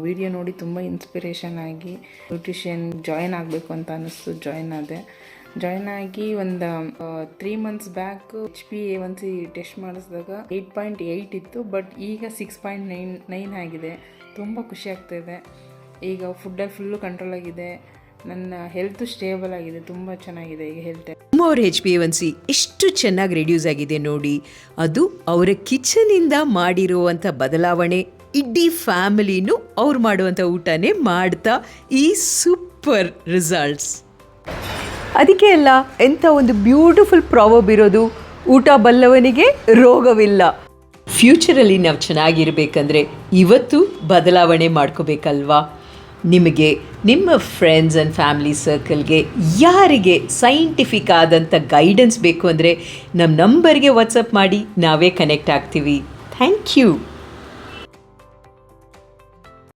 Video ನೋಡಿ ತುಂಬ inspiration ಆಗಿ ನ್ಯೂಟ್ರಿಷನ್ ಜಾಯಿನ್ ಆಗಬೇಕು ಅಂತ ಅನ್ನಿಸ್ತು. ಜಾಯಿನ್ ಆಗಿ ಒಂದು 3 months ಬ್ಯಾಕ್ HbA1c ಟೆಸ್ಟ್ ಮಾಡಿಸಿದಾಗ 8.8 ಇತ್ತು, ಬಟ್ ಈಗ 6.9 ಆಗಿದೆ. ತುಂಬ ಖುಷಿ ಆಗ್ತಾಯಿದೆ. ಈಗ ಫುಡ್ಡಲ್ಲಿ ಫುಲ್ಲು ಕಂಟ್ರೋಲ್ ಆಗಿದೆ. ನನ್ನ ಹೆಲ್ತ್ ಸ್ಟೇಬಲ್ ಆಗಿದೆ, ತುಂಬ ಚೆನ್ನಾಗಿದೆ ಈಗ ಹೆಲ್ತ್. ಅವ್ರ HbA1c ಎಷ್ಟು ಚೆನ್ನಾಗಿ ರೆಡ್ಯೂಸ್ ಆಗಿದೆ ನೋಡಿ. ಅದು ಅವರ ಕಿಚನಿಂದ ಮಾಡಿರುವಂಥ ಬದಲಾವಣೆ. ಇಡೀ ಫ್ಯಾಮಿಲಿನೂ ಅವ್ರು ಮಾಡುವಂಥ ಊಟನೇ ಮಾಡ್ತಾ ಈ ಸೂಪರ್ ರಿಸಲ್ಟ್ಸ್. ಅದಕ್ಕೆ ಅಲ್ಲ ಎಂಥ ಒಂದು ಬ್ಯೂಟಿಫುಲ್ ಪ್ರಾವರ್ಬ್ ಇರೋದು, ಊಟ ಬಲ್ಲವನಿಗೆ ರೋಗವಿಲ್ಲ. ಫ್ಯೂಚರಲ್ಲಿ ನಾವು ಚೆನ್ನಾಗಿರಬೇಕಂದ್ರೆ ಇವತ್ತು ಬದಲಾವಣೆ ಮಾಡ್ಕೋಬೇಕಲ್ವಾ? ನಿಮಗೆ ನಿಮ್ಮ ಫ್ರೆಂಡ್ಸ್ ಆ್ಯಂಡ್ ಫ್ಯಾಮಿಲಿ ಸರ್ಕಲ್ಗೆ ಯಾರಿಗೆ ಸೈಂಟಿಫಿಕ್ ಆದಂಥ ಗೈಡೆನ್ಸ್ ಬೇಕು ಅಂದರೆ ನಮ್ಮ ನಂಬರ್ಗೆ ವಾಟ್ಸಪ್ ಮಾಡಿ, ನಾವೇ ಕನೆಕ್ಟ್ ಆಗ್ತೀವಿ. Thank you.